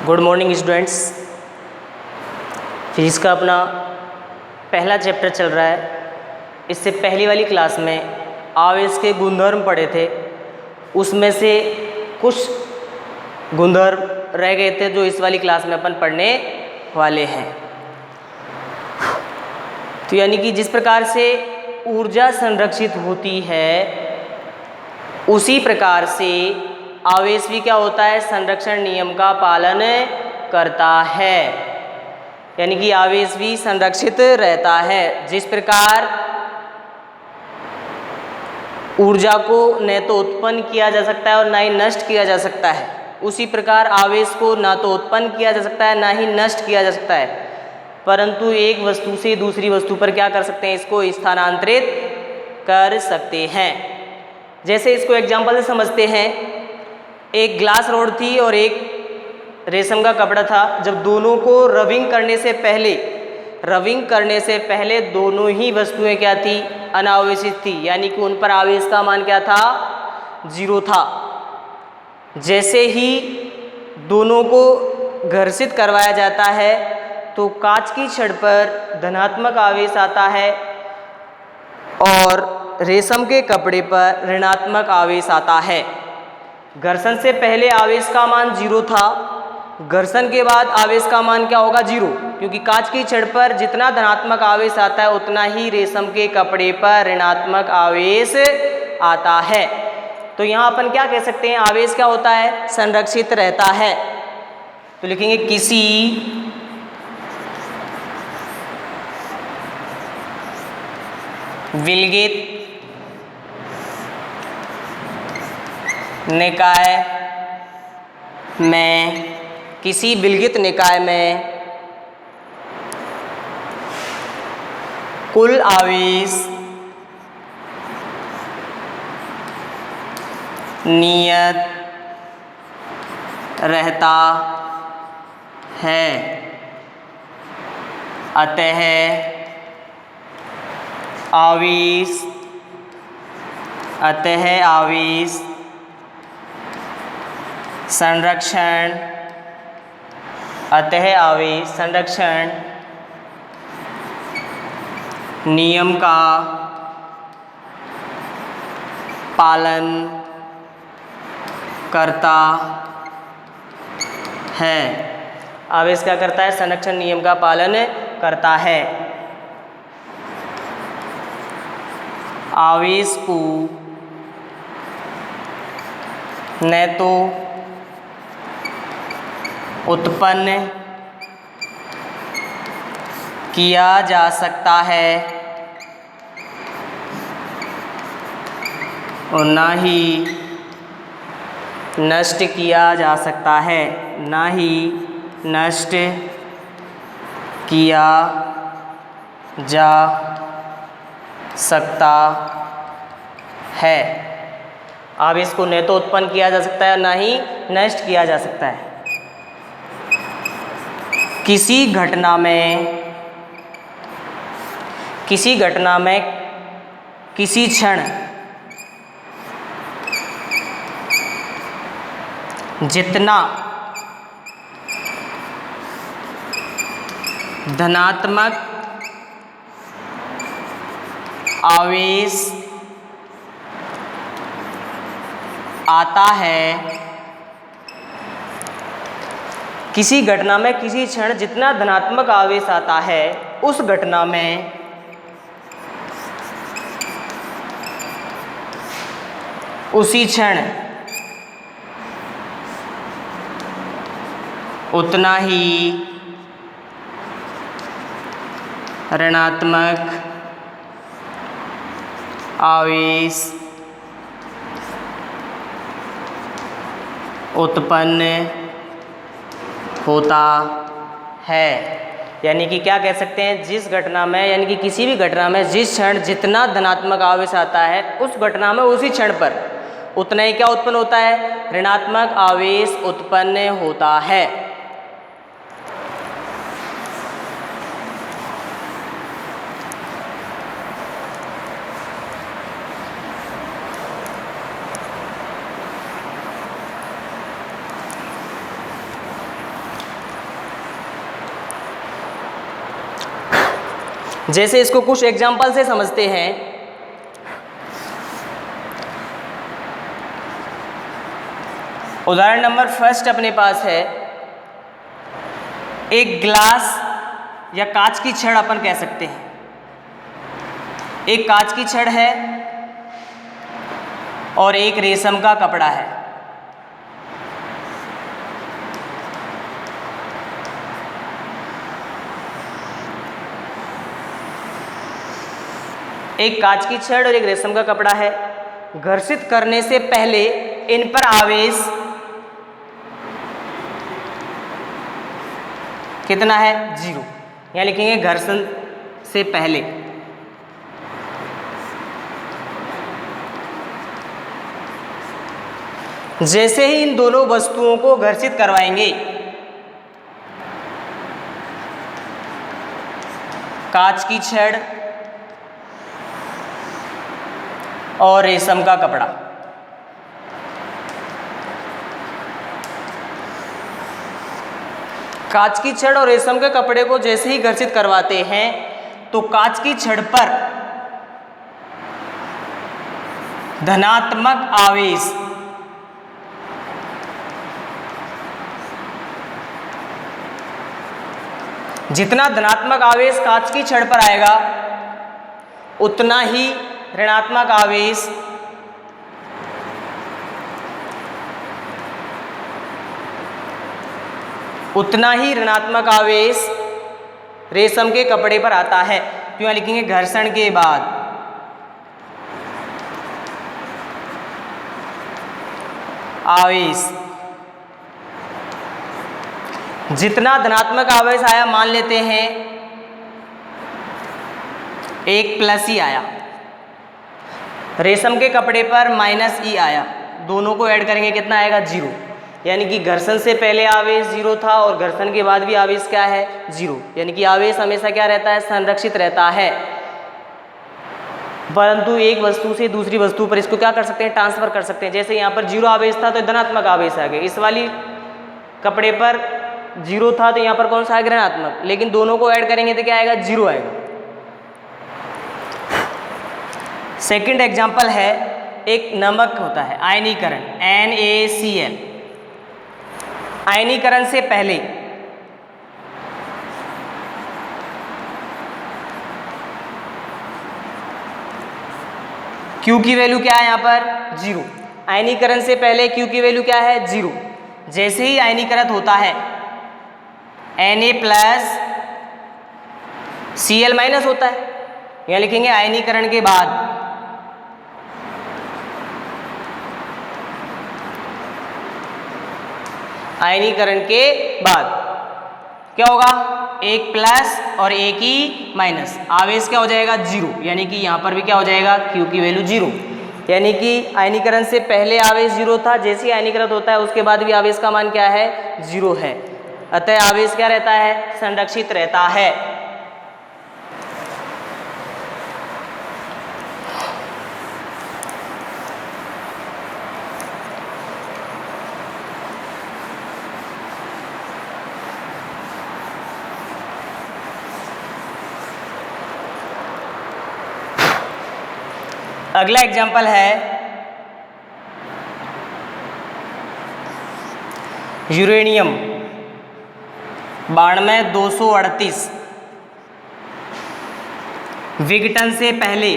Good morning students. Physics का अपना पहला चैप्टर चल रहा है। इससे पहली वाली क्लास में आवेश के गुणधर्म पढ़े थे, उसमें से कुछ गुणधर्म रह गए थे जो इस वाली क्लास में अपन पढ़ने वाले हैं। तो यानी कि जिस प्रकार से ऊर्जा संरक्षित होती है उसी प्रकार से आवेश भी क्या होता है, संरक्षण नियम का पालन करता है। यानी कि आवेश भी संरक्षित रहता है। जिस प्रकार ऊर्जा को न तो उत्पन्न किया जा सकता है और ना ही नष्ट किया जा सकता है, उसी प्रकार आवेश को ना तो उत्पन्न किया जा सकता है ना ही नष्ट किया जा सकता है, परंतु एक वस्तु से दूसरी वस्तु पर क्या कर सकते हैं, इसको स्थानांतरित कर सकते हैं। जैसे इसको एग्जाम्पल से समझते हैं, एक ग्लास रोड थी और एक रेशम का कपड़ा था। जब दोनों को रबिंग करने से पहले दोनों ही वस्तुएं क्या थी, अनावेशित थी, यानी कि उन पर आवेश का मान क्या था, 0 था। जैसे ही दोनों को घर्षित करवाया जाता है तो कांच की छड़ पर धनात्मक आवेश आता है और रेशम के कपड़े पर ऋणात्मक आवेश आता है। घर्षण से पहले आवेश का मान 0 था, घर्षण के बाद आवेश का मान क्या होगा, 0, क्योंकि कांच की छड़ पर जितना धनात्मक आवेश आता है उतना ही रेशम के कपड़े पर ऋणात्मक आवेश आता है। तो यहाँ अपन क्या कह सकते हैं, आवेश क्या होता है, संरक्षित रहता है। तो लिखेंगे किसी विलगित निकाय में कुल आवेश नियत रहता है, अतः आवेश संरक्षण नियम का पालन करता है। आवेश क्या करता है, संरक्षण नियम का पालन करता है। आवेश को न तो उत्पन्न किया जा सकता है और ना ही नष्ट किया जा सकता है, आवेश को न तो उत्पन्न किया जा सकता है ना ही नष्ट किया जा सकता है। किसी घटना में किसी क्षण जितना धनात्मक आवेश आता है, किसी घटना में किसी क्षण जितना धनात्मक आवेश आता है उस घटना में उसी क्षण उतना ही ऋणात्मक आवेश उत्पन्न होता है। यानी कि क्या कह सकते हैं, जिस घटना में यानी कि किसी भी घटना में जिस क्षण जितना धनात्मक आवेश आता है उस घटना में उसी क्षण पर उतना ही क्या उत्पन्न होता है, ऋणात्मक आवेश उत्पन्न होता है। जैसे इसको कुछ एग्जाम्पल से समझते हैं। उदाहरण नंबर फर्स्ट अपने पास है, एक ग्लास या कांच की छड़ अपन कह सकते हैं। एक कांच की छड़ है और एक रेशम का कपड़ा है। एक कांच की छड़ और एक रेशम का कपड़ा है। घर्षित करने से पहले इन पर आवेश कितना है? 0। यहाँ लिखेंगे घर्षण से पहले। जैसे ही इन दोनों वस्तुओं को घर्षित करवाएंगे, कांच की छड़ और रेशम का कपड़ा, कांच की छड़ और रेशम के कपड़े को जैसे ही घर्षित करवाते हैं तो कांच की छड़ पर धनात्मक आवेश जितना धनात्मक आवेश कांच की छड़ पर आएगा उतना ही ऋणात्मक आवेश रेशम के कपड़े पर आता है। तो यहाँ लिखेंगे घर्षण के बाद आवेश, जितना धनात्मक आवेश आया मान लेते हैं 1 प्लस ई आया, रेशम के कपड़े पर माइनस ई आया, दोनों को ऐड करेंगे कितना आएगा? 0। यानी कि घर्षण से पहले आवेश 0 था और घर्षण के बाद भी आवेश क्या है? 0। यानी कि आवेश हमेशा क्या रहता है? संरक्षित रहता है। परंतु एक वस्तु से दूसरी वस्तु पर इसको क्या कर सकते हैं? ट्रांसफर कर सकते हैं। जैसे यहाँ पर 0 आवेश था तो धनात्मक आवेश आ गया, इस वाली कपड़े पर 0 था तो यहाँ पर कौन सा आएगा? ऋणात्मक। लेकिन दोनों को ऐड करेंगे तो क्या आएगा? 0 आएगा। सेकंड एग्जाम्पल है, एक नमक होता है आयनीकरण NaCl। आयनीकरण से पहले Q की वैल्यू क्या है? यहाँ पर 0। आयनीकरण से पहले Q की वैल्यू क्या है? 0। जैसे ही आयनीकृत होता है Na प्लस Cl माइनस होता है। यहाँ लिखेंगे आयनीकरण के बाद क्या होगा? 1 प्लस और 1 ही माइनस, आवेश क्या हो जाएगा? 0। यानी कि यहाँ पर भी क्या हो जाएगा? Q की वैल्यू 0। यानी कि आयनीकरण से पहले आवेश 0 था, जैसे ही आयनीकृत होता है उसके बाद भी आवेश का मान क्या है? 0 है। अतः आवेश क्या रहता है? संरक्षित रहता है। अगला एग्जाम्पल है यूरेनियम 9238 विघटन से पहले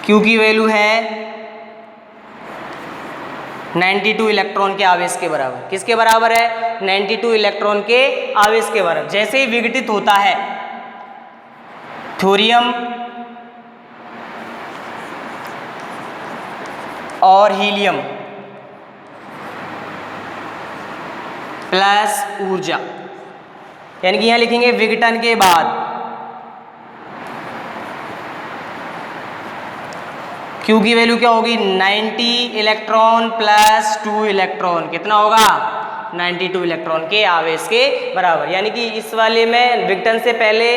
Q की वैल्यू है 92 इलेक्ट्रॉन के आवेश के बराबर। किसके बराबर है? 92 इलेक्ट्रॉन के आवेश के बराबर। जैसे ही विघटित होता है थोरियम और हीलियम प्लस ऊर्जा, यानी कि यहां लिखेंगे विघटन के बाद Q की वैल्यू क्या होगी? 90 इलेक्ट्रॉन प्लस 2 इलेक्ट्रॉन। कितना होगा? 92 इलेक्ट्रॉन के आवेश के बराबर। यानी कि इस वाले में विघटन से पहले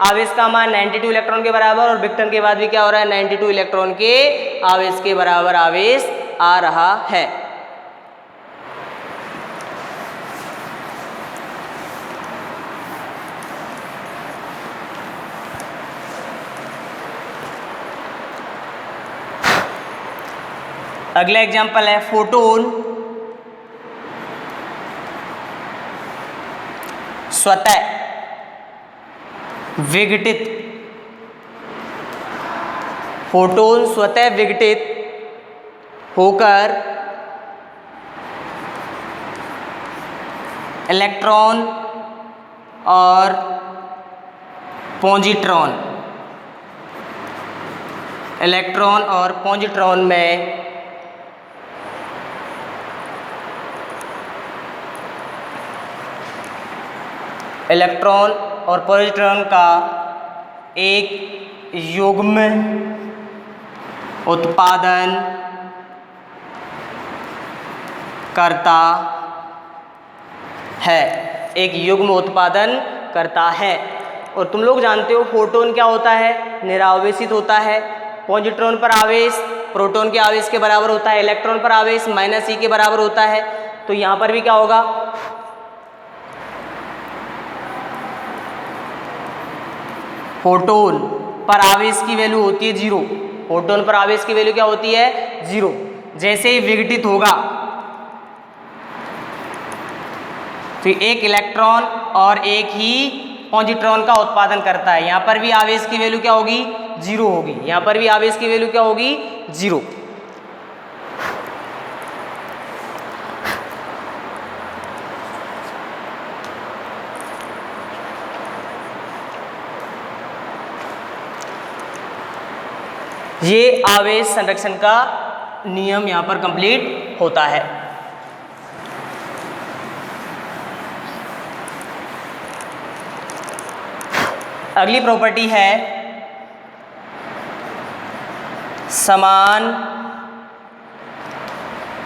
आवेश का मान 92 इलेक्ट्रॉन के बराबर और विघटन के बाद भी क्या हो रहा है? 92 इलेक्ट्रॉन के आवेश के बराबर आवेश आ रहा है। अगला एग्जाम्पल है फोटोन स्वतः विघटित, फोटोन स्वतः विघटित होकर इलेक्ट्रॉन और पॉजिट्रॉन, इलेक्ट्रॉन और पॉजिट्रॉन में इलेक्ट्रॉन और पॉजिट्रॉन का एक युग्म उत्पादन करता है, एक युग्म उत्पादन करता है। और तुम लोग जानते हो फोटोन क्या होता है, निरावेशित होता है। पॉजिट्रॉन पर आवेश प्रोटॉन के आवेश के बराबर होता है, इलेक्ट्रॉन पर आवेश -e के बराबर होता है। तो यहाँ पर भी क्या होगा, फोटोन पर आवेश की वैल्यू होती है 0। फोटोन पर आवेश की वैल्यू क्या होती है 0। जैसे ही विघटित होगा तो एक इलेक्ट्रॉन और एक ही पॉजिट्रॉन का उत्पादन करता है। यहाँ पर भी आवेश की वैल्यू क्या होगी 0 होगी, यहाँ पर भी आवेश की वैल्यू क्या होगी 0। ये आवेश संरक्षण का नियम यहाँ पर कंप्लीट होता है। अगली प्रॉपर्टी है समान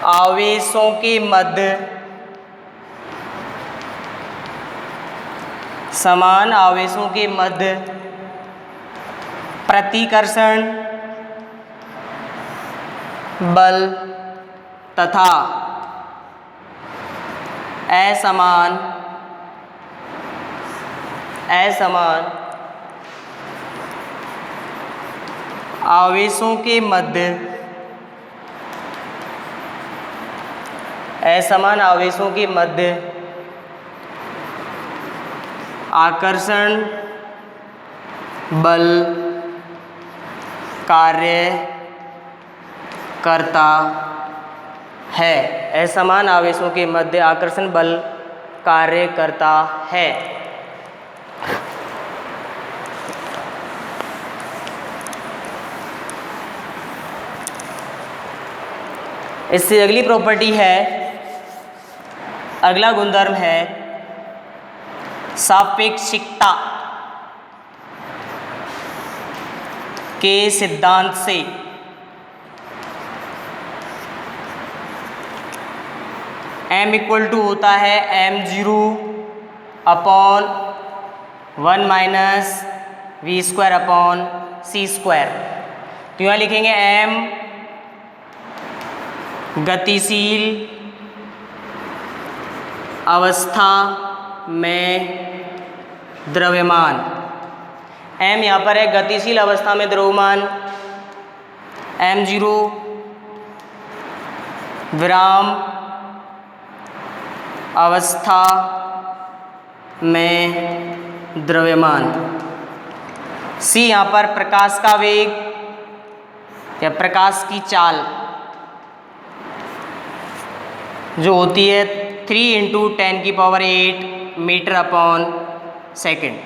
आवेशों के मध्य, समान आवेशों के मध्य प्रतिकर्षण बल तथा असमान आवेशों के मध्य, असमान आवेशों के मध्य आकर्षण बल कार्य करता है। असमान आवेशों के मध्य आकर्षण बल कार्य करता है। इससे अगली प्रॉपर्टी है, अगला गुणधर्म है सापेक्षिकता के सिद्धांत से m इक्वल टू होता है m0 upon 1 minus v square upon c square. तो यहाँ लिखेंगे m गतिशील अवस्था में द्रव्यमान, m यहाँ पर है गतिशील अवस्था में द्रव्यमान, m0 विराम अवस्था में द्रव्यमान, c यहाँ पर प्रकाश का वेग या प्रकाश की चाल जो होती है 3 × 10⁸ मीटर अपॉन सेकेंड।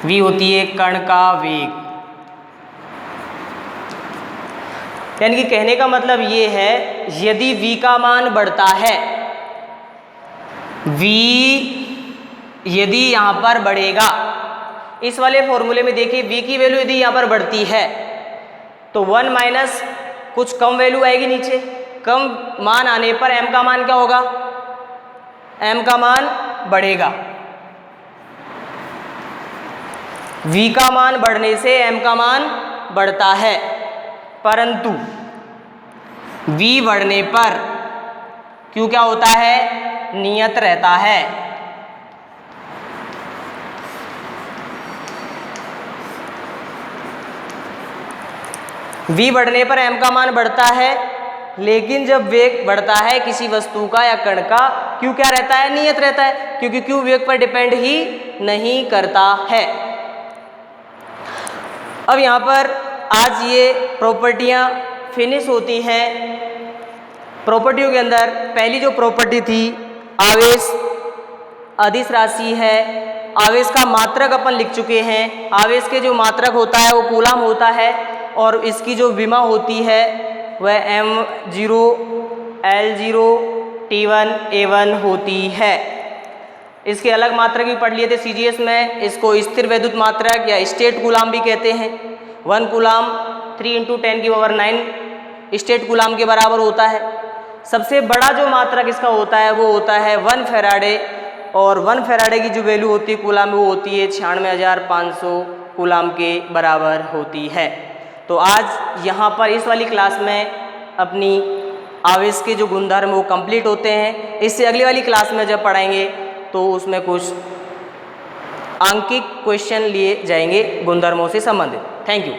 v होती है कण का वेग। यानी कि कहने का मतलब ये है, यदि v का मान बढ़ता है, v यदि यहाँ पर बढ़ेगा, इस वाले फॉर्मूले में देखिए v की वैल्यू यदि यहाँ पर बढ़ती है तो 1 माइनस कुछ कम वैल्यू आएगी नीचे, कम मान आने पर m का मान क्या होगा, m का मान बढ़ेगा। v का मान बढ़ने से m का मान बढ़ता है, परंतु v बढ़ने पर q क्या होता है, नियत रहता है। v बढ़ने पर m का मान बढ़ता है, लेकिन जब वेग बढ़ता है किसी वस्तु का या कण का, q क्या रहता है? नियत रहता है, क्योंकि q वेग पर डिपेंड ही नहीं करता है। अब यहाँ पर आज ये प्रॉपर्टियाँ फिनिश होती हैं। प्रॉपर्टियों के अंदर पहली जो प्रॉपर्टी थी, आवेश अदिश राशि है। आवेश का मात्रक अपन लिख चुके हैं। आवेश के जो मात्रक होता है वो कूलाम होता है, और इसकी जो विमा होती है वह m0 L0 T1 A1 होती है। इसके अलग मात्रक भी पढ़ लिए थे CGS में। इसको स्थिर वैद्युत मात्रक या स्टेट कूलाम भी कहते हैं। 1 कूलाम 3 × 10⁻⁹ स्टेट कूलाम के बराबर होता है। सबसे बड़ा जो मात्रक इसका होता है वो होता है 1 फैराडे, और 1 फैराडे की जो वैल्यू होती है कूलाम में वो होती है 96,500 कूलाम के बराबर होती है। तो आज यहाँ पर इस वाली क्लास में अपनी आवेश के जो गुणधर्म वो कंप्लीट होते हैं। इससे अगली वाली क्लास में जब पढ़ाएंगे तो उसमें कुछ आंकिक क्वेश्चन लिए जाएंगे गुणधर्मों से संबंधित। Thank you.